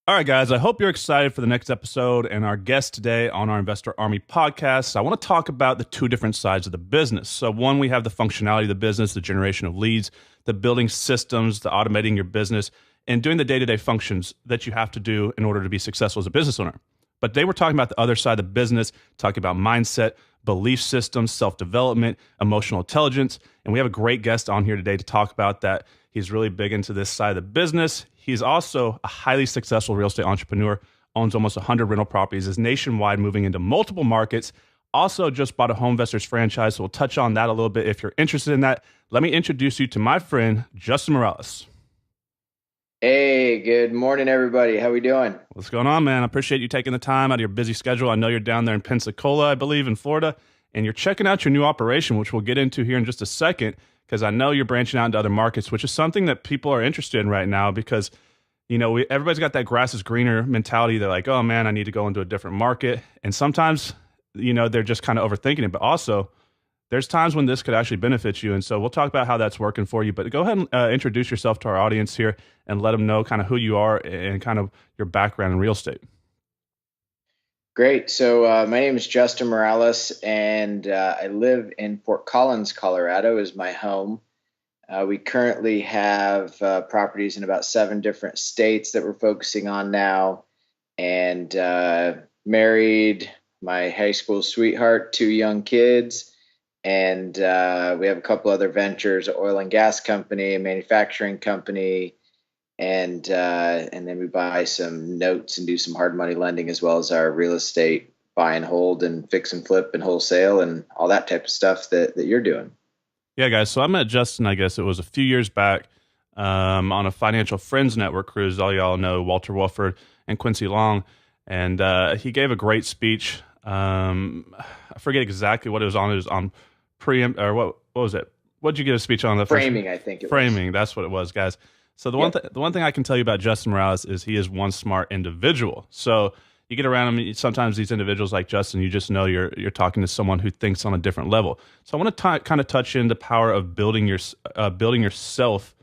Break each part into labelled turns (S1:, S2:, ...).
S1: All right, guys, I hope you're excited for the next episode and our guest today on our Investor Army podcast. I want to talk about the two different sides of the business. So, one, we have the functionality of the business, the generation of leads, the building systems, the automating your business, and doing the day to day functions that you have to do in order to be successful as a business owner. But today we're talking about the other side of the business, talking about mindset, belief systems, self development, emotional intelligence. And we have a great guest on here today to talk about that. He's really big into this side of the business. He's also a highly successful real estate entrepreneur, owns almost 100 rental properties, is nationwide, moving into multiple markets. Also just bought a homevestors franchise, so we'll touch on that a little bit if you're interested in that. Let me introduce you to my friend, Justin Morales.
S2: Hey, good morning, everybody. How we doing?
S1: What's going on, man? I appreciate you taking the time out of your busy schedule. I know you're down there in Pensacola, I believe, in Florida, and you're checking out your new operation, which we'll get into here in just a second, because I know you're branching out into other markets, which is something that people are interested in right now because, everybody's got that grass is greener mentality. They're like, oh, man, I need to go into a different market. And sometimes, they're just kind of overthinking it. But also, there's times when this could actually benefit you. And so we'll talk about how that's working for you. But go ahead and introduce yourself to our audience here and let them know kind of who you are and kind of your background in real estate.
S2: Great. So my name is Justin Morales, and I live in Fort Collins, Colorado, is my home. We currently have properties in about 7 different states that we're focusing on now, and married, my high school sweetheart, 2 young kids, and we have a couple other ventures, an oil and gas company, a manufacturing company, and then we buy some notes and do some hard money lending, as well as our real estate buy and hold and fix and flip and wholesale and all that type of stuff that you're doing.
S1: Yeah, guys. So I met Justin, I guess it was a few years back on a Financial Friends Network cruise. All y'all know Walter Wolford and Quincy Long. And he gave a great speech. I forget exactly what it was on. It was on or what was it? What did you give a speech on? The
S2: Framing,
S1: first?
S2: I think it
S1: Framing,
S2: was.
S1: that's what it was, guys. So the one thing I can tell you about Justin Morales is he is one smart individual. So you get around him, sometimes these individuals like Justin, you just know you're talking to someone who thinks on a different level. So I want to kind of touch in the power of building yourself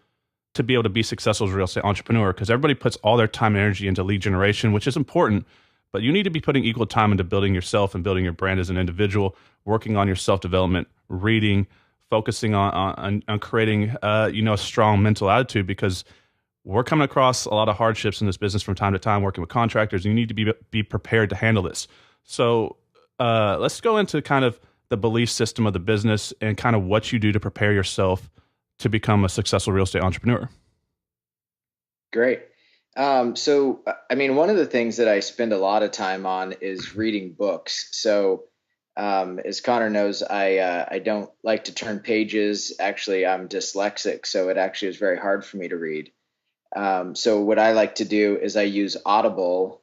S1: to be able to be successful as a real estate entrepreneur, because everybody puts all their time and energy into lead generation, which is important, but you need to be putting equal time into building yourself and building your brand as an individual, working on your self-development, reading, focusing on creating a strong mental attitude, because we're coming across a lot of hardships in this business from time to time, working with contractors. And you need to be prepared to handle this. So let's go into kind of the belief system of the business and kind of what you do to prepare yourself to become a successful real estate entrepreneur.
S2: Great. So, one of the things that I spend a lot of time on is reading books. So, as Connor knows, I don't like to turn pages. Actually, I'm dyslexic, so it actually is very hard for me to read. So what I like to do is I use Audible,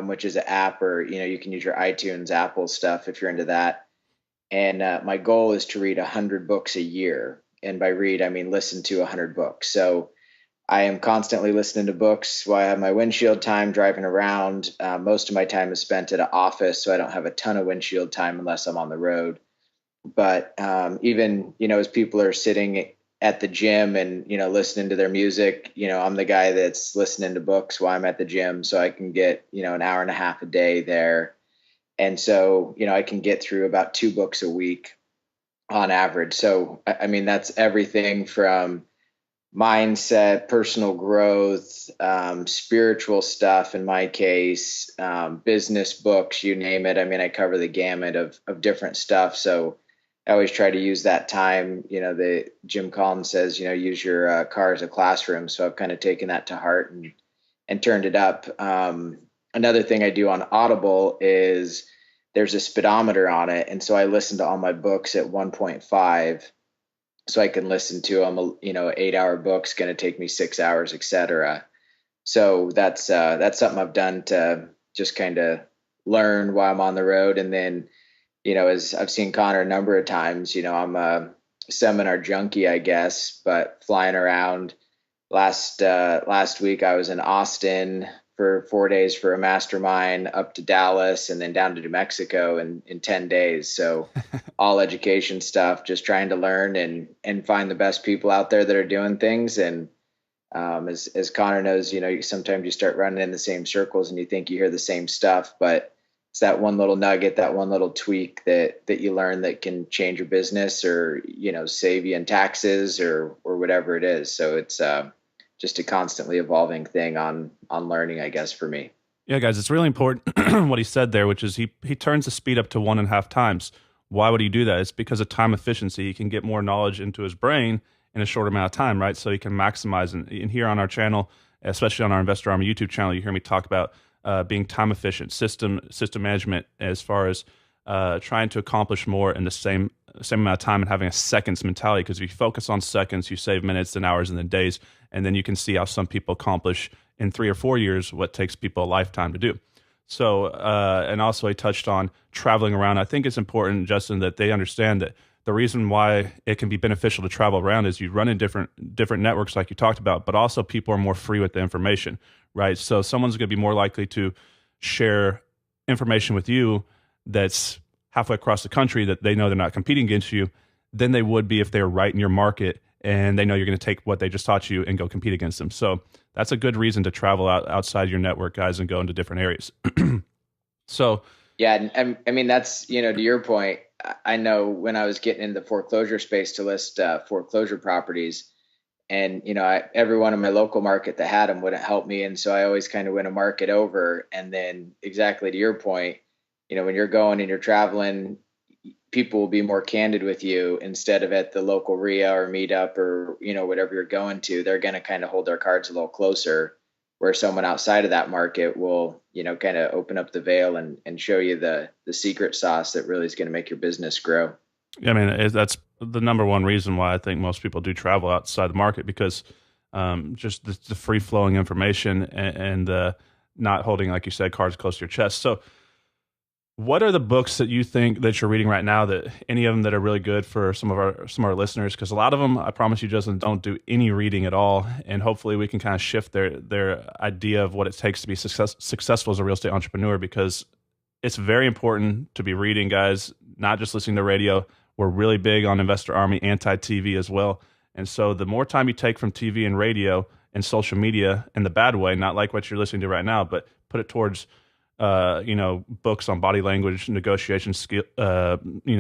S2: which is an app, or, you can use your iTunes, Apple stuff if you're into that. And my goal is to read 100 books a year. And by read, I mean listen to 100 books. So I am constantly listening to books while I have my windshield time driving around. Most of my time is spent at an office, so I don't have a ton of windshield time unless I'm on the road. But even, as people are sitting at the gym and, listening to their music, I'm the guy that's listening to books while I'm at the gym, so I can get, an hour and a half a day there. And so, I can get through about 2 books a week on average. So, that's everything from mindset, personal growth, spiritual stuff in my case, business books, you name it. I cover the gamut of different stuff. So I always try to use that time. The Jim Collins says, use your car as a classroom. So I've kind of taken that to heart and turned it up. Another thing I do on Audible is there's a speedometer on it. And so I listen to all my books at 1.5 so I can listen to them. 8-hour book's going to take me 6 hours, etc. So that's something I've done to just kind of learn while I'm on the road. And then, as I've seen Connor a number of times, I'm a seminar junkie, I guess, but flying around. Last week I was in Austin for 4 days for a mastermind, up to Dallas and then down to New Mexico in 10 days. So all education stuff, just trying to learn and find the best people out there that are doing things. And As Connor knows, sometimes you start running in the same circles and you think you hear the same stuff, but it's that one little nugget, that one little tweak that you learn that can change your business, or save you in taxes, or whatever it is. So it's just a constantly evolving thing on learning, I guess, for me.
S1: Yeah, guys, it's really important what he said there, which is he turns the speed up to 1.5 times. Why would he do that? It's because of time efficiency. He can get more knowledge into his brain in a short amount of time, right? So he can maximize. And here on our channel, especially on our Investor Army YouTube channel, you hear me talk about being time efficient, system management, as far as trying to accomplish more in the same amount of time and having a seconds mentality. Because if you focus on seconds, you save minutes and hours and then days, and then you can see how some people accomplish in 3 or 4 years what takes people a lifetime to do. So, and also he touched on traveling around. I think it's important, Justin, that they understand that the reason why it can be beneficial to travel around is you run in different networks like you talked about, but also people are more free with the information, right? So someone's going to be more likely to share information with you that's halfway across the country that they know they're not competing against you than they would be if they're right in your market and they know you're going to take what they just taught you and go compete against them. So that's a good reason to travel outside your network, guys, and go into different areas. So
S2: Yeah, and I mean that's to your point. I know when I was getting in the foreclosure space to list foreclosure properties, and everyone in my local market that had them wouldn't help me, and so I always kind of went a market over. And then exactly to your point, when you're going and you're traveling, people will be more candid with you instead of at the local RIA or meetup, or whatever you're going to. They're going to kind of hold their cards a little closer, where someone outside of that market will kind of open up the veil and show you the secret sauce that really is going to make your business grow.
S1: I mean, that's the number one reason why I think most people do travel outside the market, because just the free flowing information and not holding, like you said, cards close to your chest. So, what are the books that you think that you're reading right now, that any of them that are really good for some of our listeners? Because a lot of them, I promise you, Justin, don't do any reading at all, and hopefully we can kind of shift their idea of what it takes to be successful as a real estate entrepreneur. Because it's very important to be reading, guys, not just listening to radio. We're really big on Investor Army, anti-TV as well. And so the more time you take from TV and radio and social media in the bad way, not like what you're listening to right now, but put it towards books on body language, negotiation skill,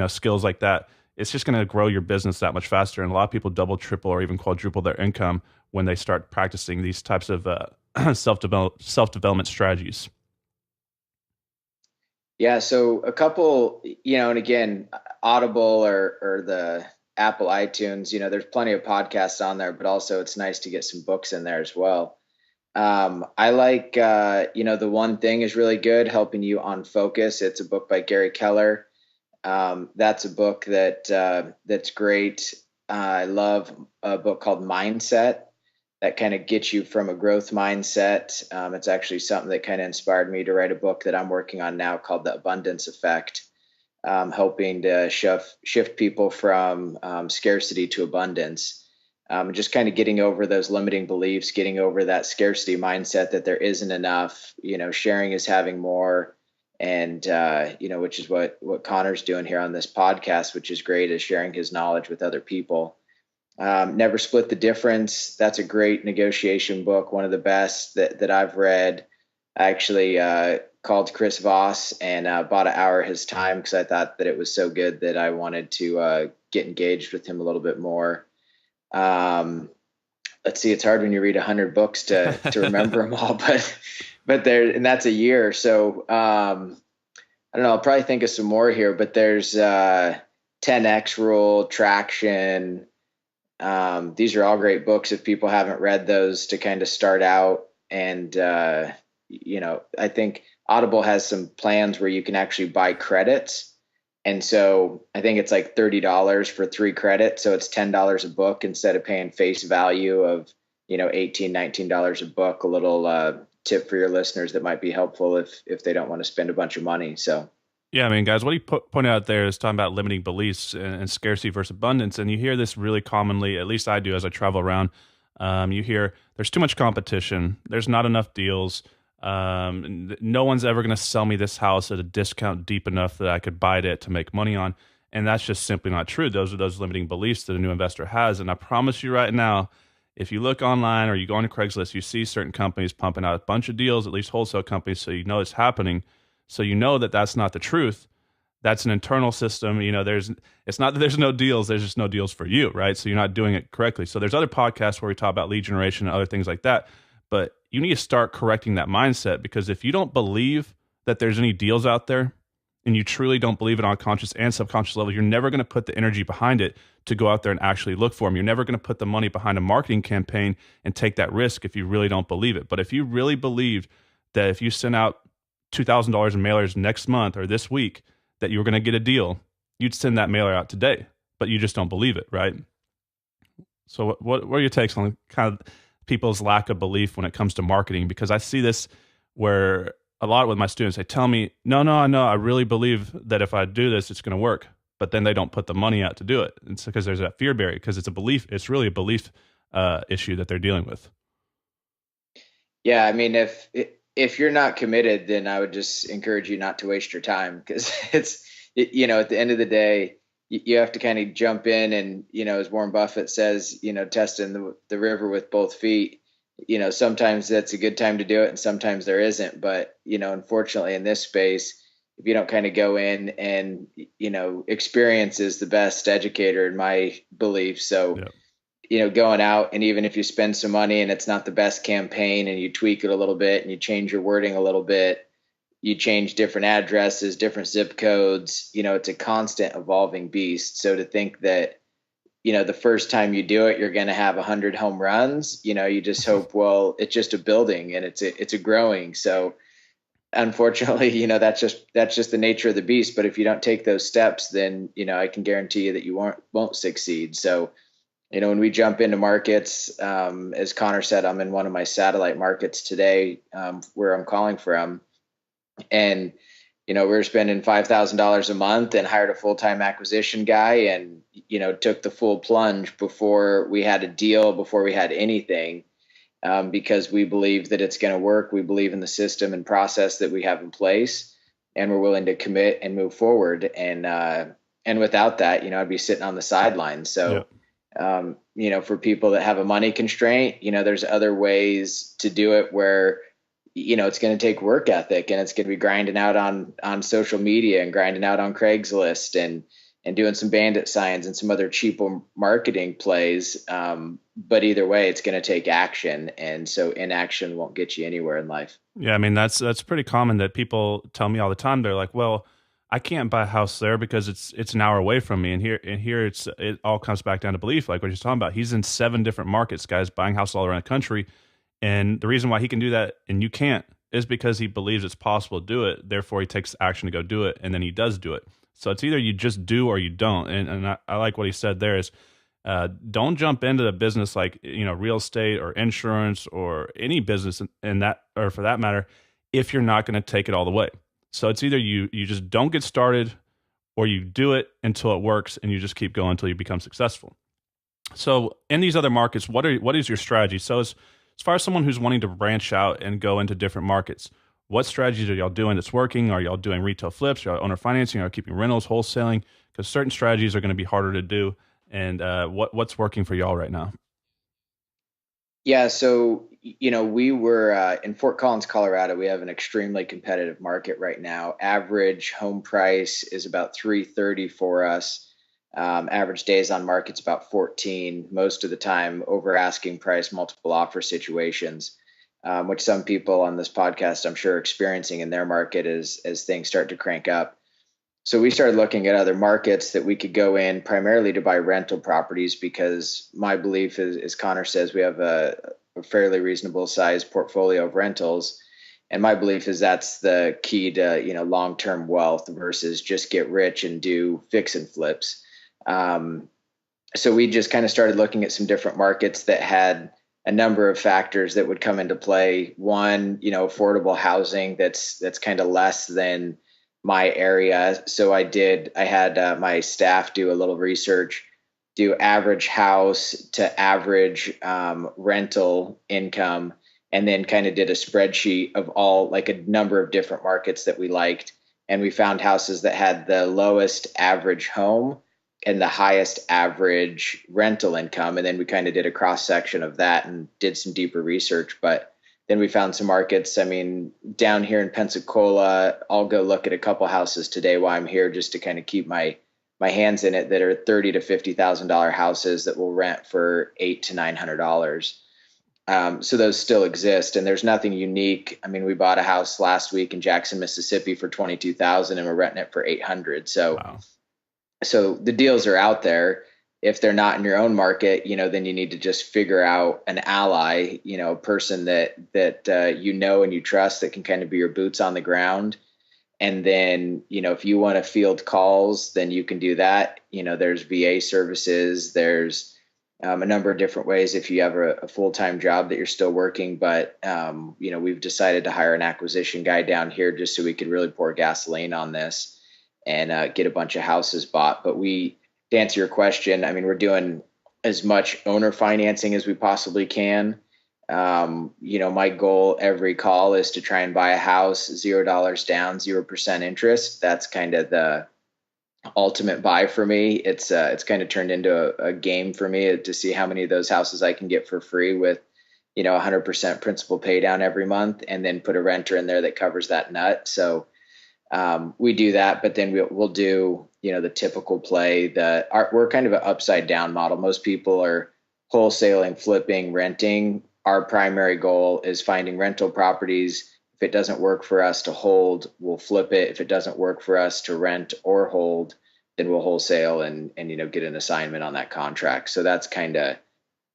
S1: skills like that, it's just going to grow your business that much faster. And a lot of people double, triple, or even quadruple their income when they start practicing these types of self-development strategies.
S2: Yeah, so a couple, and again, Audible or the Apple iTunes, there's plenty of podcasts on there, but also it's nice to get some books in there as well. I like, The One Thing is really good, helping you on focus. It's a book by Gary Keller. That's a book that's great. I love a book called Mindset that kind of gets you from a growth mindset. It's actually something that kind of inspired me to write a book that I'm working on now called The Abundance Effect, helping to shift people from scarcity to abundance. Just kind of getting over those limiting beliefs, getting over that scarcity mindset that there isn't enough. Sharing is having more, and which is what Connor's doing here on this podcast, which is great, is sharing his knowledge with other people. Never Split the Difference. That's a great negotiation book, one of the best that I've read. I actually called Chris Voss and bought an hour of his time because I thought that it was so good that I wanted to get engaged with him a little bit more. Let's see, it's hard when you read 100 books to remember them all, but there, and that's a year. So I don't know, I'll probably think of some more here, but there's 10X Rule, Traction. These are all great books if people haven't read those, to kind of start out. And I think Audible has some plans where you can actually buy credits. And so I think it's like $30 for 3 credits. So it's $10 a book instead of paying face value of, $18, $19 a book. A little tip for your listeners that might be helpful if they don't want to spend a bunch of money. So.
S1: Yeah, I mean, guys, what he pointed out there is talking about limiting beliefs and scarcity versus abundance. And you hear this really commonly, at least I do as I travel around. You hear there's too much competition. There's not enough deals. No one's ever going to sell me this house at a discount deep enough that I could buy it to make money on. And that's just simply not true. Those are those limiting beliefs that a new investor has. And I promise you right now, if you look online or you go on Craigslist, you see certain companies pumping out a bunch of deals, at least wholesale companies, so you know it's happening. So you know that that's not the truth. That's an internal system. It's not that there's no deals, there's just no deals for you, right? So you're not doing it correctly. So there's other podcasts where we talk about lead generation and other things like that. But you need to start correcting that mindset, because if you don't believe that there's any deals out there, and you truly don't believe it on a conscious and subconscious level, you're never going to put the energy behind it to go out there and actually look for them. You're never going to put the money behind a marketing campaign and take that risk if you really don't believe it. But if you really believed that if you sent out $2,000 in mailers next month or this week, that you were going to get a deal, you'd send that mailer out today, but you just don't believe it, right? So what are your takes on kind of people's lack of belief when it comes to marketing? Because I see this where a lot with my students, they tell me, no, I really believe that if I do this, it's going to work. But then they don't put the money out to do it. It's because there's that fear barrier, because it's a belief. It's really a belief issue that they're dealing with.
S2: Yeah, I mean, if you're not committed, then I would just encourage you not to waste your time, because at the end of the day, you have to kind of jump in and, as Warren Buffett says, testing the river with both feet. Sometimes that's a good time to do it and sometimes there isn't. But, unfortunately in this space, if you don't kind of go in and, experience is the best educator in my belief. So, going out, and even if you spend some money and it's not the best campaign and you tweak it a little bit and you change your wording a little bit, you change different addresses, different zip codes, it's a constant evolving beast. So to think that, the first time you do it, you're going to have 100 home runs, you just hope, well, it's just a building and it's a growing. So unfortunately, that's just the nature of the beast. But if you don't take those steps, then, I can guarantee you that you won't succeed. So, when we jump into markets, as Connor said, I'm in one of my satellite markets today, where I'm calling from, and we were spending $5,000 a month and hired a full-time acquisition guy, and, took the full plunge before we had a deal, before we had anything, because we believe that it's going to work. We believe in the system and process that we have in place, and we're willing to commit and move forward. And without that, I'd be sitting on the sidelines. So, for people that have a money constraint, there's other ways to do it where, it's going to take work ethic, and it's going to be grinding out on social media and grinding out on Craigslist and doing some bandit signs and some other cheaper marketing plays. But either way, it's going to take action. And so inaction won't get you anywhere in life.
S1: Yeah. I mean, that's pretty common that people tell me all the time. They're like, well, I can't buy a house there because it's an hour away from me. And here it all comes back down to belief. Like what you're talking about. He's in 7 different markets, guys, buying houses all around the country. And the reason why he can do that and you can't is because he believes it's possible to do it. Therefore, he takes action to go do it, and then he does do it. So it's either you just do or you don't. And I like what he said there is, don't jump into the business like, real estate or insurance or any business in that, or for that matter, if you're not going to take it all the way. So it's either you just don't get started, or you do it until it works and you just keep going until you become successful. So in these other markets, what is your strategy? So as far as someone who's wanting to branch out and go into different markets, what strategies are y'all doing that's working? Are y'all doing retail flips? Are y'all owner financing? Are y'all keeping rentals, wholesaling? Because certain strategies are going to be harder to do. And what's working for y'all right now?
S2: Yeah, so we were in Fort Collins, Colorado. We have an extremely competitive market right now. Average home price is about 330 for us. Average days on market's about 14. Most of the time, over asking price, multiple offer situations, which some people on this podcast, I'm sure, are experiencing in their market as things start to crank up. So we started looking at other markets that we could go in primarily to buy rental properties, because my belief is, as Connor says, we have a fairly reasonable sized portfolio of rentals. And my belief is that's the key to, long-term wealth versus just get rich and do fix and flips. So we just kind of started looking at some different markets that had a number of factors that would come into play. One, affordable housing that's kind of less than my area. So I had my staff do a little research, do average house to average rental income, and then kind of did a spreadsheet of all, like, a number of different markets that we liked. And we found houses that had the lowest average home and the highest average rental income. And then we kind of did a cross section of that and did some deeper research. But then we found some markets. I mean, down here in Pensacola, I'll go look at a couple houses today while I'm here just to kind of keep my hands in it, that are $30,000 to $50,000 houses that will rent for $800 to $900. So those still exist, and there's nothing unique. I mean, we bought a house last week in Jackson, Mississippi for 22,000, and we're renting it for 800.
S1: Wow.
S2: So the deals are out there. If they're not in your own market, then you need to just figure out an ally, a person that and you trust, that can kind of be your boots on the ground. And then, if you want to field calls, then you can do that. There's VA services. There's a number of different ways if you have a full-time job that you're still working. But, we've decided to hire an acquisition guy down here just so we could really pour gasoline on this and get a bunch of houses bought. But to answer your question, I mean, we're doing as much owner financing as we possibly can. My goal every call is to try and buy a house, $0 down, 0% interest. That's kind of the ultimate buy for me. It's kind of turned into a game for me to see how many of those houses I can get for free with, 100% principal pay down every month, and then put a renter in there that covers that nut. So we do that, but then we'll do, the typical play that we're kind of an upside down model. Most people are wholesaling, flipping, renting. Our primary goal is finding rental properties. If it doesn't work for us to hold, we'll flip it. If it doesn't work for us to rent or hold, then we'll wholesale and get an assignment on that contract. So that's kind of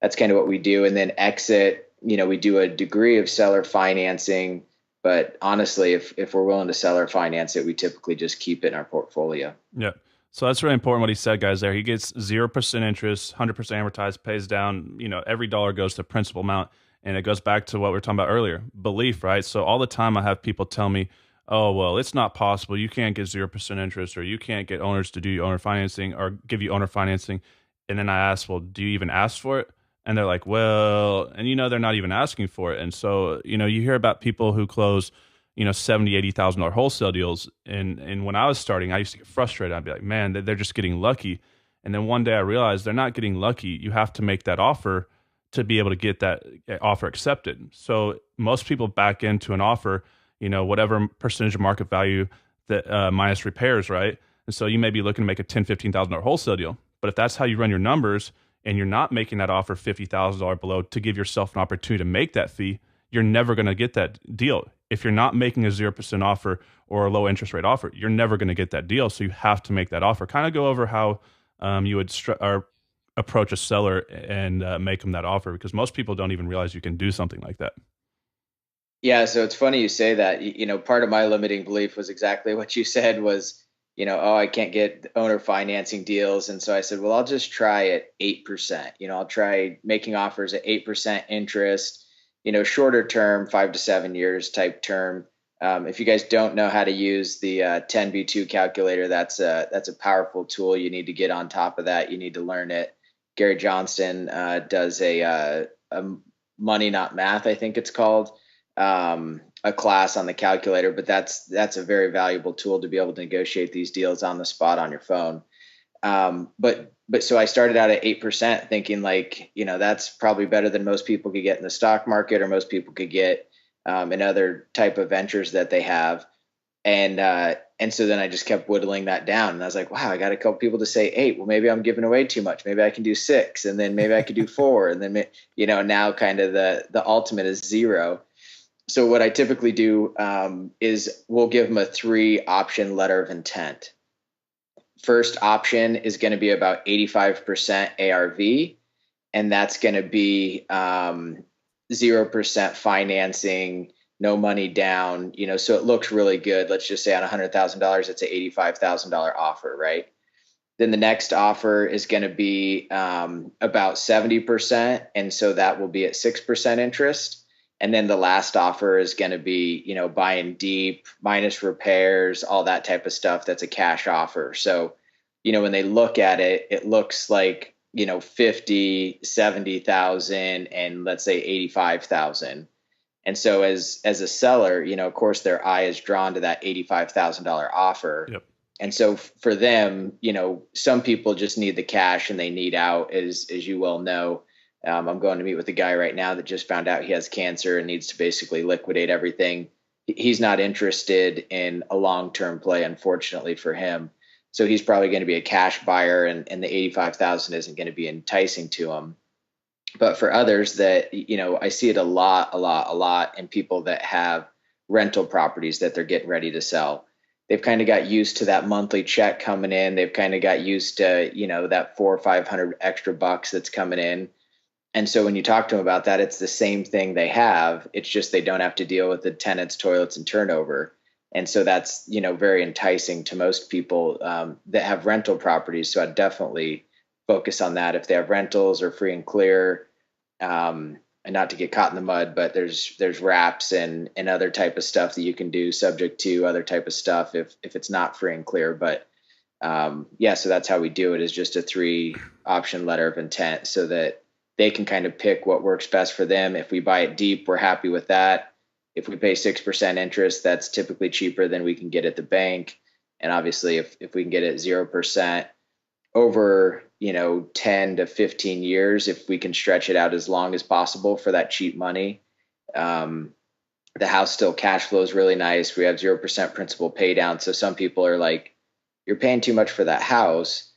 S2: what we do. And then exit, we do a degree of seller financing, but honestly, if we're willing to seller finance it, we typically just keep it in our portfolio.
S1: Yeah. So that's really important what he said, guys, there. He gets 0% interest, 100% amortized, pays down, every dollar goes to principal amount. And it goes back to what we were talking about earlier, belief, right? So all the time I have people tell me, oh, well, it's not possible. You can't get 0% interest, or you can't get owners to do owner financing or give you owner financing. And then I ask, well, do you even ask for it? And they're like, well, and they're not even asking for it. And so, you hear about people who close, $70,000, $80,000 wholesale deals. And when I was starting, I used to get frustrated. I'd be like, man, they're just getting lucky. And then one day I realized they're not getting lucky. You have to make that offer to be able to get that offer accepted. So most people back into an offer, whatever percentage of market value that minus repairs, right? And so you may be looking to make a $10,000, $15,000 wholesale deal. But if that's how you run your numbers and you're not making that offer $50,000 below to give yourself an opportunity to make that fee, you're never going to get that deal. If you're not making a 0% offer or a low interest rate offer, you're never going to get that deal. So you have to make that offer. Kind of go over how you would approach a seller and make them that offer, because most people don't even realize you can do something like that.
S2: Yeah, so it's funny you say that. Part of my limiting belief was exactly what you said was, oh, I can't get owner financing deals. And so I said, well, I'll just try at 8%. I'll try making offers at 8% interest, shorter term, 5 to 7 years type term. If you guys don't know how to use the 10B2 calculator, that's a powerful tool. You need to get on top of that. You need to learn it. Gary Johnston does a money, not math, I think it's called, a class on the calculator, but that's a very valuable tool to be able to negotiate these deals on the spot on your phone. But so I started out at 8% thinking that's probably better than most people could get in the stock market, or most people could get in other type of ventures that they have. And so then I just kept whittling that down, and I was like, wow, I got a couple people to say 8. Well, maybe I'm giving away too much. Maybe I can do 6, and then maybe I could do 4. And then, now kind of the ultimate is 0. So what I typically do is we'll give them a 3 option letter of intent. First option is going to be about 85% ARV, and that's going to be 0% financing, no money down, so it looks really good. Let's just say on $100,000, it's an $85,000 offer, right? Then the next offer is going to be about 70%. And so that will be at 6% interest. And then the last offer is going to be, buying deep, minus repairs, all that type of stuff. That's a cash offer. So, when they look at it, it looks like, 50, 70,000, and let's say 85,000. And so as a seller, of course, their eye is drawn to that $85,000 offer.
S1: Yep.
S2: And so for them, some people just need the cash and they need out, as you well know. I'm going to meet with a guy right now that just found out he has cancer and needs to basically liquidate everything. He's not interested in a long-term play, unfortunately for him. So he's probably going to be a cash buyer, and the 85,000 isn't going to be enticing to him. But for others that, I see it a lot in people that have rental properties that they're getting ready to sell. They've kind of got used to that monthly check coming in. They've kind of got used to, that 400 or 500 extra bucks that's coming in. And so when you talk to them about that, it's the same thing they have. It's just they don't have to deal with the tenants, toilets, and turnover. And so that's, very enticing to most people that have rental properties. So I'd definitely focus on that. If they have rentals or free and clear, and not to get caught in the mud, but there's wraps and other type of stuff that you can do subject to other type of stuff if it's not free and clear. But yeah, so that's how we do it, is just a 3 option letter of intent so that they can kind of pick what works best for them. If we buy it deep, we're happy with that. If we pay 6% interest, that's typically cheaper than we can get at the bank. And obviously if we can get it 0% over, 10 to 15 years, if we can stretch it out as long as possible for that cheap money, the house still cash flows really nice. We have 0% principal pay down. So some people are like, you're paying too much for that house.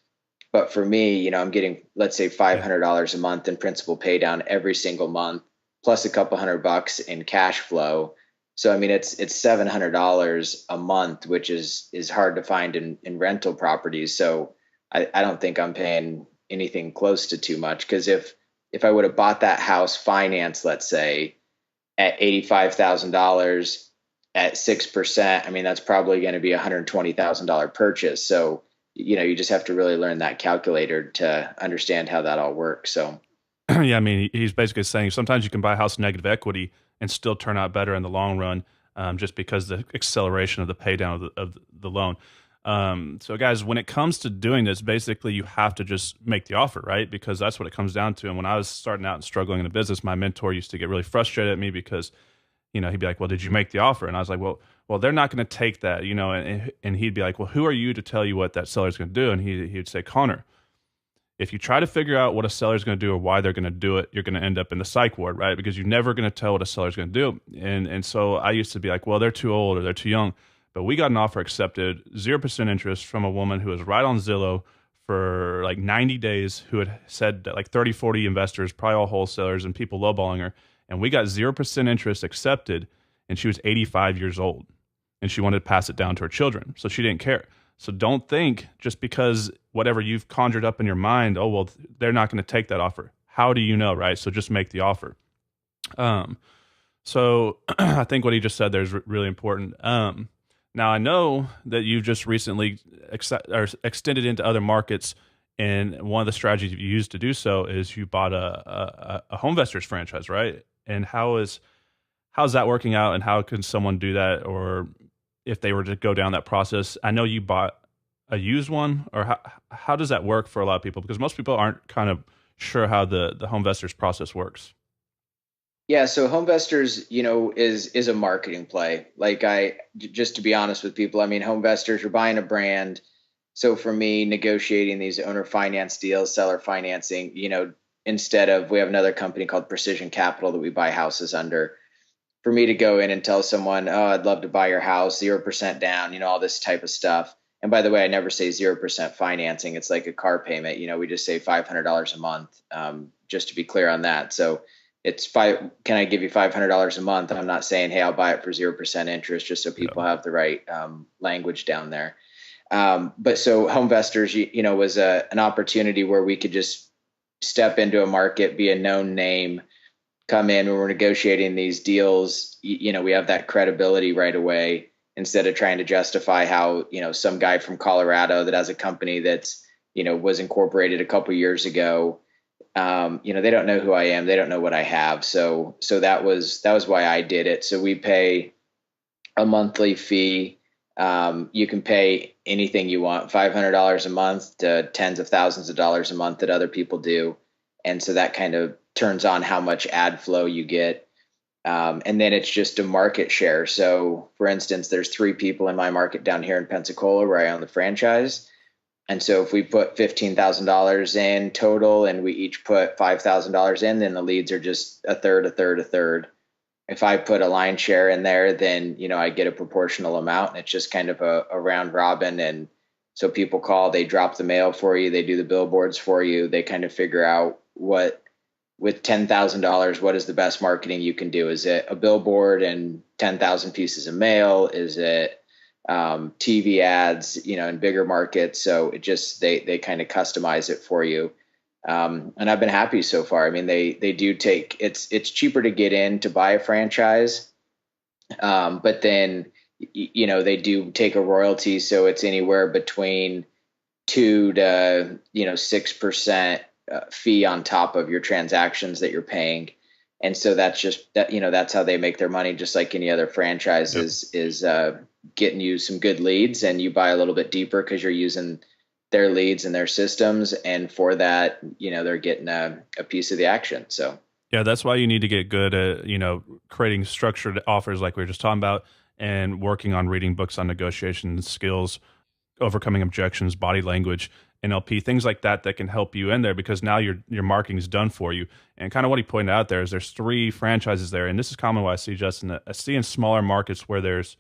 S2: But for me, I'm getting, let's say, $500 a month in principal pay down every single month, plus a couple $100 in cash flow. So, I mean, it's $700 a month, which is hard to find in rental properties. So I don't think I'm paying anything close to too much, because if I would have bought that house financed, let's say, at $85,000 at 6%, I mean, that's probably going to be a $120,000 purchase. So, you just have to really learn that calculator to understand how that all works. So,
S1: yeah, I mean, he's basically saying sometimes you can buy a house negative equity and still turn out better in the long run, just because the acceleration of the pay down of the loan. So guys, when it comes to doing this, basically you have to just make the offer, right? Because that's what it comes down to. And when I was starting out and struggling in the business, my mentor used to get really frustrated at me because, he'd be like, well, did you make the offer? And I was like, well, they're not going to take that, and he'd be like, well, who are you to tell you what that seller's going to do? And he'd say, Connor, if you try to figure out what a seller's going to do or why they're going to do it, you're going to end up in the psych ward, right? Because you're never going to tell what a seller's going to do. And so I used to be like, well, they're too old or they're too young. But we got an offer accepted, 0% interest, from a woman who was right on Zillow for like 90 days, who had said that like 30, 40 investors, probably all wholesalers and people lowballing her. And we got 0% interest accepted, and she was 85 years old. And she wanted to pass it down to her children. So she didn't care. So don't think just because whatever you've conjured up in your mind, oh, well, they're not going to take that offer. How do you know, right? So just make the offer. So I think what he just said there is really important. Now, I know that you've just recently extended into other markets, and one of the strategies you used to do so is you bought a homevestors franchise, right? And how's that working out, and how can someone do that, or if they were to go down that process? I know you bought a used one, or how does that work for a lot of people? Because most people aren't kind of sure how the homevestors process works.
S2: yeah, so homevestors, is a marketing play. Like, just to be honest with people, I mean, homevestors are buying a brand. So for me, negotiating these owner finance deals, seller financing, instead of, we have another company called Precision Capital that we buy houses under. For me to go in and tell someone, oh, I'd love to buy your house, 0% down, all this type of stuff. And by the way, I never say 0% financing. It's like a car payment. We just say $500 a month, just to be clear on that. So it's can I give you $500 a month? I'm not saying, hey, I'll buy it for 0% interest, just so people have the right language down there. But so homevestors, was an opportunity where we could just step into a market, be a known name, come in when we're negotiating these deals. We have that credibility right away, instead of trying to justify how, some guy from Colorado that has a company that's, was incorporated a couple years ago. They don't know who I am. They don't know what I have. So that was why I did it. So we pay a monthly fee. You can pay anything you want, $500 a month to tens of thousands of dollars a month that other people do. And so that kind of turns on how much ad flow you get. And then it's just a market share. So, for instance, there's three people in my market down here in Pensacola where I own the franchise. And so if we put $15,000 in total and we each put $5,000 in, then the leads are just a third, a third, a third. If I put a line share in there, then, I get a proportional amount, and it's just kind of a round robin. And so people call, they drop the mail for you, they do the billboards for you, they kind of figure out what, with $10,000, what is the best marketing you can do? Is it a billboard and 10,000 pieces of mail? Is it TV ads, in bigger markets? So it just, they kind of customize it for you. And I've been happy so far. I mean, they do take, it's cheaper to get in to buy a franchise. But then, they do take a royalty. So it's anywhere between 2 to, 6% fee on top of your transactions that you're paying. And so that's just that, that's how they make their money. Just like any other franchise is getting you some good leads, and you buy a little bit deeper because you're using their leads and their systems. And for that, they're getting a piece of the action. So
S1: Yeah, that's why you need to get good at, creating structured offers like we were just talking about, and working on reading books on negotiation skills, overcoming objections, body language, NLP, things like that that can help you in there, because now your marketing is done for you. And kind of what he pointed out there is there's three franchises there, and this is common what I see, Justin. I see in smaller markets where there's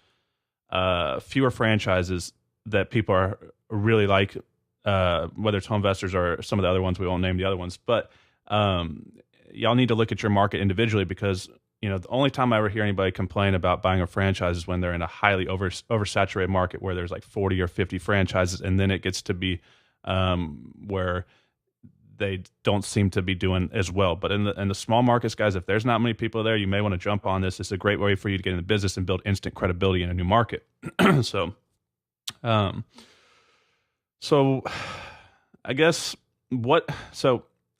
S1: fewer franchises that people are really like, whether it's homevestors or some of the other ones. We won't name the other ones, but y'all need to look at your market individually, because the only time I ever hear anybody complain about buying a franchise is when they're in a highly oversaturated market where there's like 40 or 50 franchises, and then it gets to be where they don't seem to be doing as well. But in the small markets, guys, if there's not many people there, you may want to jump on this. It's a great way for you to get in the business and build instant credibility in a new market. So, so I guess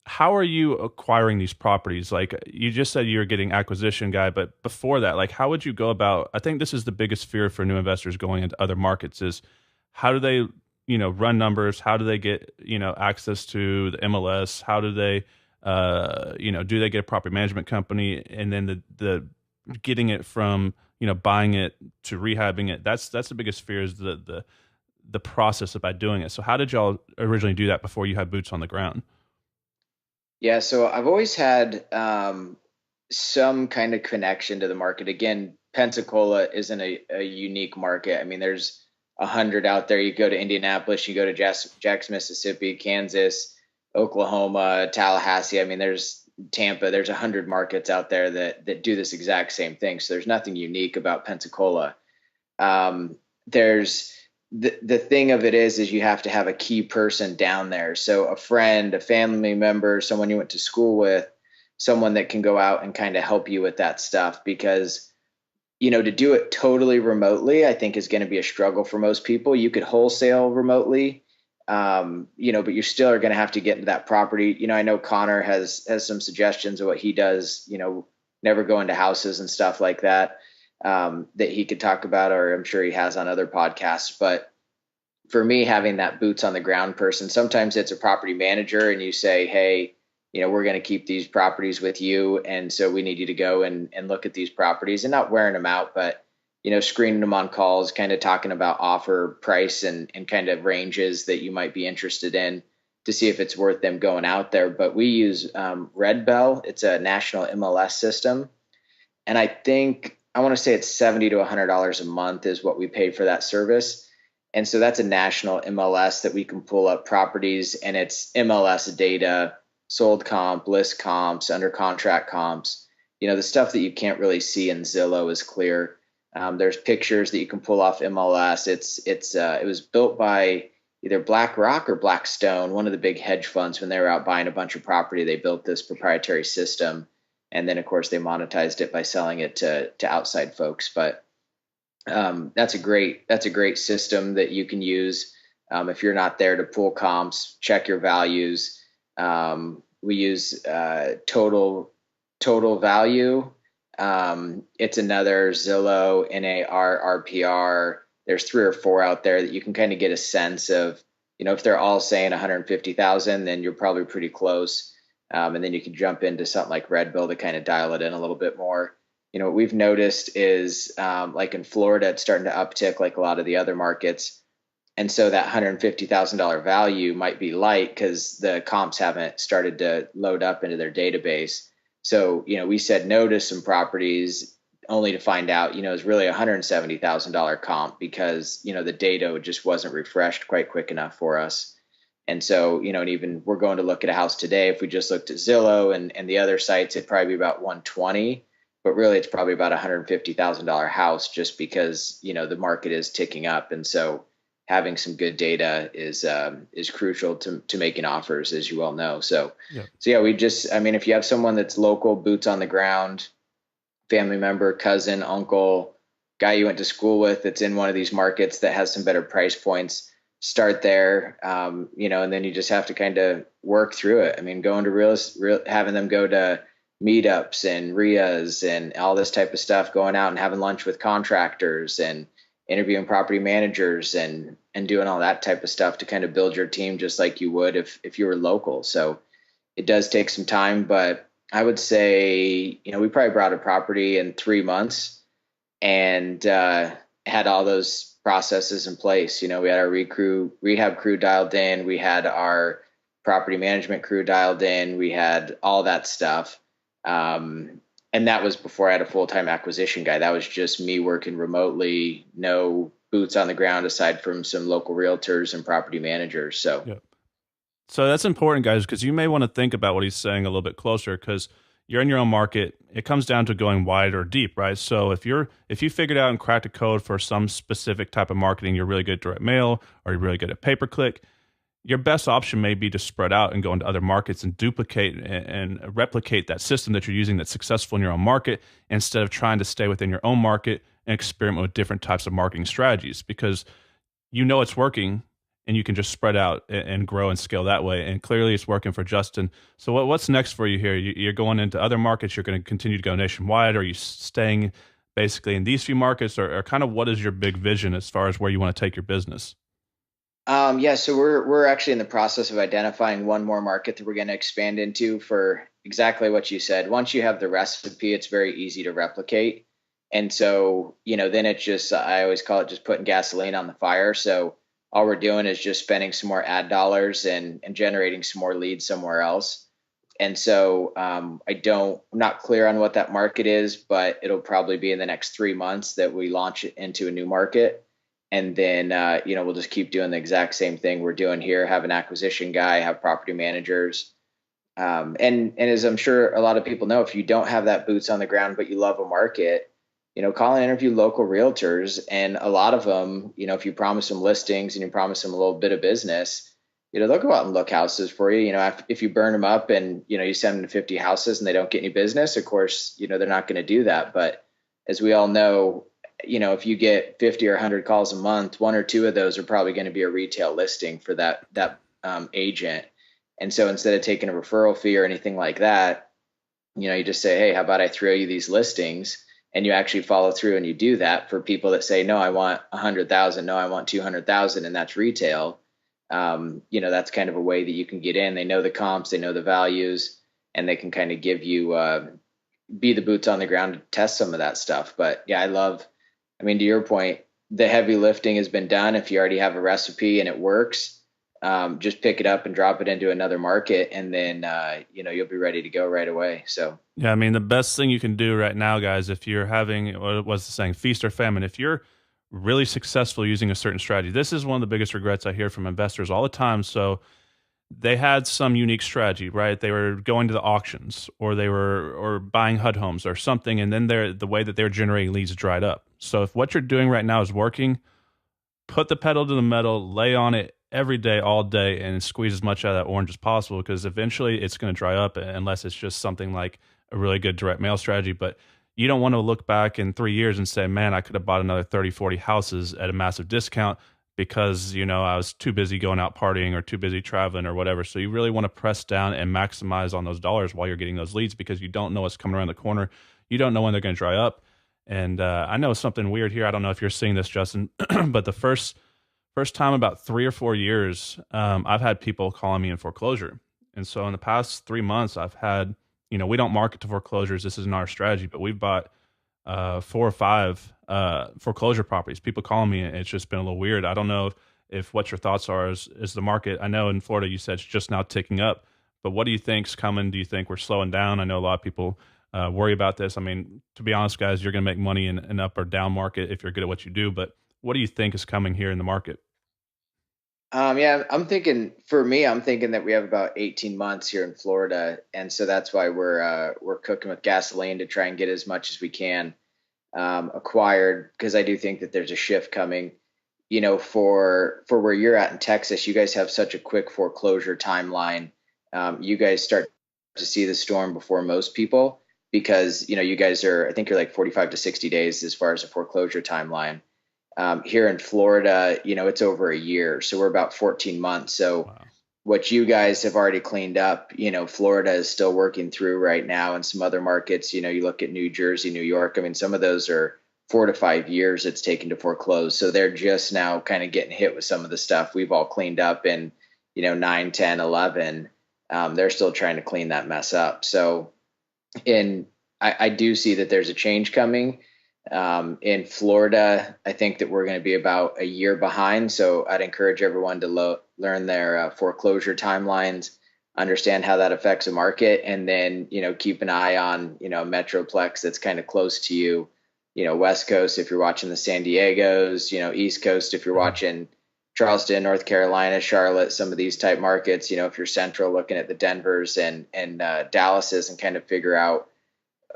S1: how are you acquiring these properties? Like you just said, you're getting acquisition guy, but before that, like how would you go about? I think this is the biggest fear for new investors going into other markets is how do they, run numbers? How do they get, access to the MLS? How do they, do they get a property management company? And then the getting it from, buying it to rehabbing it. That's the biggest fear, is the process about doing it. So how did y'all originally do that before you had boots on the ground?
S2: yeah, so I've always had some kind of connection to the market. Again, Pensacola isn't a unique market. I mean, there's 100 out there. You go to Indianapolis, you go to Jackson, Mississippi, Kansas, Oklahoma, Tallahassee. I mean, there's Tampa. There's 100 markets out there that do this exact same thing. So there's nothing unique about Pensacola. There's the thing of it is you have to have a key person down there. So a friend, a family member, someone you went to school with, someone that can go out and kind of help you with that stuff. Because to do it totally remotely, I think is going to be a struggle for most people. You could wholesale remotely, but you still are going to have to get into that property. I know Connor has some suggestions of what he does, never go into houses and stuff like that, that he could talk about, or I'm sure he has on other podcasts. But for me, having that boots on the ground person, sometimes it's a property manager and you say, hey, we're going to keep these properties with you. And so we need you to go and look at these properties, and not wearing them out, but, screening them on calls, kind of talking about offer price and kind of ranges that you might be interested in to see if it's worth them going out there. But we use Red Bell. It's a national MLS system. And I want to say it's $70 to $100 a month is what we pay for that service. And so that's a national MLS that we can pull up properties, and it's MLS data, sold comp, list comps, under contract comps, the stuff that you can't really see in Zillow is clear. There's pictures that you can pull off MLS. It was built by either BlackRock or Blackstone, one of the big hedge funds. When they were out buying a bunch of property, they built this proprietary system. And then of course they monetized it by selling it to outside folks. But that's a great system that you can use if you're not there to pull comps, check your values. We use total value. It's another Zillow, NAR, RPR. There's 3 or 4 out there that you can kind of get a sense of, if they're all saying 150,000, then you're probably pretty close. And then you can jump into something like Red Bill to kind of dial it in a little bit more. what we've noticed is like in Florida, it's starting to uptick like a lot of the other markets. And so that $150,000 value might be light because the comps haven't started to load up into their database. So, we said no to some properties only to find out, it's really $170,000 comp because, the data just wasn't refreshed quite quick enough for us. And so, and even we're going to look at a house today. If we just looked at Zillow and the other sites, it'd probably be about 120, but really it's probably about $150,000 house just because, the market is ticking up. And so having some good data is crucial to making offers, as you well know. So,
S1: Yeah.
S2: so yeah, if you have someone that's local, boots on the ground, family member, cousin, uncle, guy you went to school with that's in one of these markets that has some better price points, start there, and then you just have to kind of work through it. I mean, going to having them go to meetups and RIAs and all this type of stuff, going out and having lunch with contractors and interviewing property managers and doing all that type of stuff to kind of build your team just like you would if you were local. So it does take some time, but I would say, we probably brought a property in 3 months and had all those processes in place. We had our rehab crew dialed in. We had our property management crew dialed in. We had all that stuff. And that was before I had a full-time acquisition guy. That was just me working remotely, no boots on the ground aside from some local realtors and property managers. So,
S1: Yeah. So that's important, guys, because you may want to think about what he's saying a little bit closer because you're in your own market. It comes down to going wide or deep, right? So if you figured out and cracked a code for some specific type of marketing, you're really good at direct mail or you're really good at pay-per-click, your best option may be to spread out and go into other markets and duplicate and replicate that system that you're using that's successful in your own market instead of trying to stay within your own market and experiment with different types of marketing strategies because it's working and you can just spread out and grow and scale that way. And clearly it's working for Justin. So what's next for you here? You're going into other markets. You're going to continue to go nationwide. Are you staying basically in these few markets or kind of what is your big vision as far as where you want to take your business?
S2: Yeah, so we're actually in the process of identifying one more market that we're going to expand into for exactly what you said. Once you have the recipe, it's very easy to replicate. And so, then it's just, I always call it just putting gasoline on the fire. So all we're doing is just spending some more ad dollars and generating some more leads somewhere else. And so I'm not clear on what that market is, but it'll probably be in the next 3 months that we launch it into a new market. And then, we'll just keep doing the exact same thing we're doing here, have an acquisition guy, have property managers. And as I'm sure a lot of people know, if you don't have that boots on the ground, but you love a market, call and interview local realtors. And a lot of them, if you promise them listings and you promise them a little bit of business, they'll go out and look houses for you. If you burn them up and, you send them to 50 houses and they don't get any business, of course, they're not going to do that. But as we all know, if you get 50 or 100 calls a month, one or two of those are probably going to be a retail listing for that agent. And so instead of taking a referral fee or anything like that, you just say, hey, how about I throw you these listings? And you actually follow through and you do that for people that say, no, I want 100,000. No, I want 200,000. And that's retail. That's kind of a way that you can get in. They know the comps, they know the values, and they can kind of give you, be the boots on the ground to test some of that stuff. But yeah, to your point, the heavy lifting has been done. If you already have a recipe and it works, just pick it up and drop it into another market, and then you'll be ready to go right away. So
S1: yeah, the best thing you can do right now, guys, if you're having what was the saying, feast or famine, if you're really successful using a certain strategy, this is one of the biggest regrets I hear from investors all the time. So they had some unique strategy, right? They were going to the auctions or they were or buying HUD homes or something, and then the way that they're generating leads dried up. So if what you're doing right now is working, put the pedal to the metal, lay on it every day, all day, and squeeze as much out of that orange as possible because eventually it's going to dry up unless it's just something like a really good direct mail strategy. But you don't want to look back in 3 years and say, man, I could have bought another 30, 40 houses at a massive discount because, I was too busy going out partying or too busy traveling or whatever. So you really want to press down and maximize on those dollars while you're getting those leads because you don't know what's coming around the corner. You don't know when they're going to dry up. And I know something weird here. I don't know if you're seeing this, Justin, but the first time about 3 or 4 years, I've had people calling me in foreclosure. And so in the past 3 months, I've had, we don't market to foreclosures. This isn't our strategy, but we've bought four or five foreclosure properties. People calling me, and it's just been a little weird. I don't know if what your thoughts are is the market. I know in Florida you said it's just now ticking up, but what do you think's coming? Do you think we're slowing down? I know a lot of people worry about this. I mean, to be honest, guys, you're going to make money in an up or down market if you're good at what you do. But what do you think is coming here in the market?
S2: Yeah, I'm thinking for me, I'm thinking that we have about 18 months here in Florida, and so that's why we're cooking with gasoline to try and get as much as we can acquired because I do think that there's a shift coming. For where you're at in Texas, you guys have such a quick foreclosure timeline. You guys start to see the storm before most people because you guys are I think you're like 45 to 60 days as far as a foreclosure timeline. Here in Florida, it's over a year, so we're about 14 months. So
S1: Wow.
S2: what you guys have already cleaned up, Florida is still working through right now, and some other markets, you look at New Jersey, New York. I mean, some of those are 4 to 5 years it's taken to foreclose. So they're just now kind of getting hit with some of the stuff we've all cleaned up in, 9, 10, 11. They're still trying to clean that mess up. So in I do see that there's a change coming. In Florida, I think that we're going to be about a year behind. So I'd encourage everyone to learn their foreclosure timelines, understand how that affects a market, and then keep an eye on a metroplex that's kind of close to you. West Coast if you're watching the San Diegos, East Coast if you're
S1: Mhm.
S2: watching Charleston, North Carolina, Charlotte, some of these type markets. If you're central, looking at the Denvers and Dallases and kind of figure out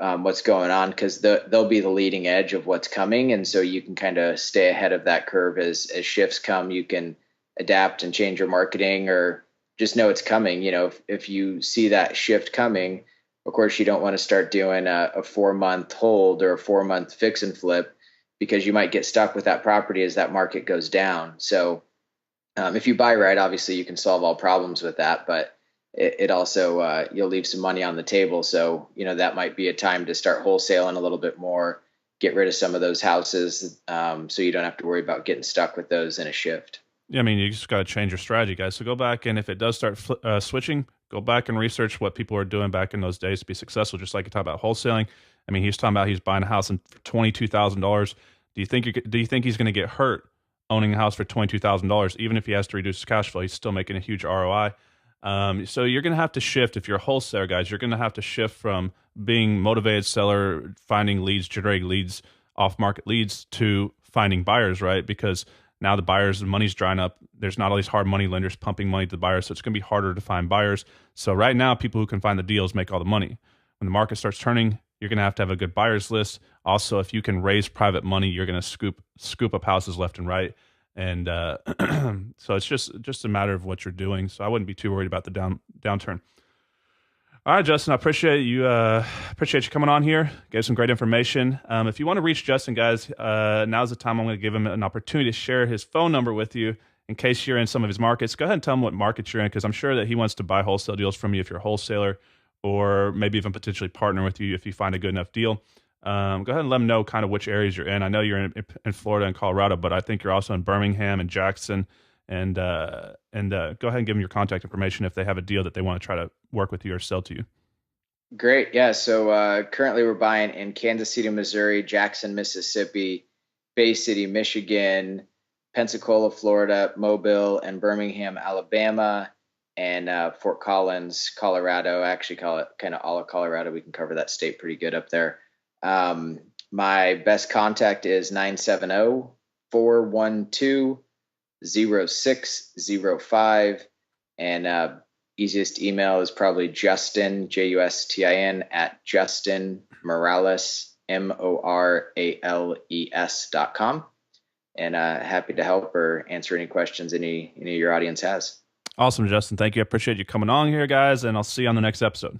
S2: what's going on because they'll be the leading edge of what's coming, and so you can kind of stay ahead of that curve as shifts come. You can adapt and change your marketing, or just know it's coming. If you see that shift coming, of course you don't want to start doing a 4 month hold or a 4 month fix and flip because you might get stuck with that property as that market goes down. So if you buy right, obviously you can solve all problems with that, but it also you'll leave some money on the table. So that might be a time to start wholesaling a little bit more, get rid of some of those houses, so you don't have to worry about getting stuck with those in a shift.
S1: Yeah, I mean, you just got to change your strategy, guys. So go back, and if it does start switching, go back and research what people were doing back in those days to be successful. Just like you talk about wholesaling. I mean, he's talking about he's buying a house for $22,000. Do you think he's going to get hurt owning a house for $22,000? Even if he has to reduce his cash flow, he's still making a huge ROI. So you're going to have to shift if you're a wholesaler, guys. You're going to have to shift from being motivated seller, finding leads, generating leads, off market leads, to finding buyers, right? Because now the buyers, the money's drying up. There's not all these hard money lenders pumping money to the buyers, so it's going to be harder to find buyers. So right now, people who can find the deals make all the money. When the market starts turning, you're going to have a good buyers list. Also, if you can raise private money, you're going to scoop up houses left and right. And so it's just a matter of what you're doing. So I wouldn't be too worried about the downturn. All right, Justin, I appreciate you coming on here. Gave some great information. If you want to reach Justin, guys, now's the time. I'm going to give him an opportunity to share his phone number with you in case you're in some of his markets. Go ahead and tell him what markets you're in, because I'm sure that he wants to buy wholesale deals from you if you're a wholesaler, or maybe even potentially partner with you if you find a good enough deal. Go ahead and let him know kind of which areas you're in. I know you're in Florida and Colorado, but I think you're also in Birmingham and Jackson. And go ahead and give them your contact information if they have a deal that they want to try to work with you or sell to you.
S2: Great. Yeah. So currently we're buying in Kansas City, Missouri, Jackson, Mississippi, Bay City, Michigan, Pensacola, Florida, Mobile, and Birmingham, Alabama, and Fort Collins, Colorado. I actually call it kind of all of Colorado. We can cover that state pretty good up there. My best contact is 970-412-0605. And easiest email is probably Justin, Justin, at Justin Morales, Morales.com. And happy to help or answer any questions any of your audience has.
S1: Awesome, Justin. Thank you. I appreciate you coming on here, guys, and I'll see you on the next episode.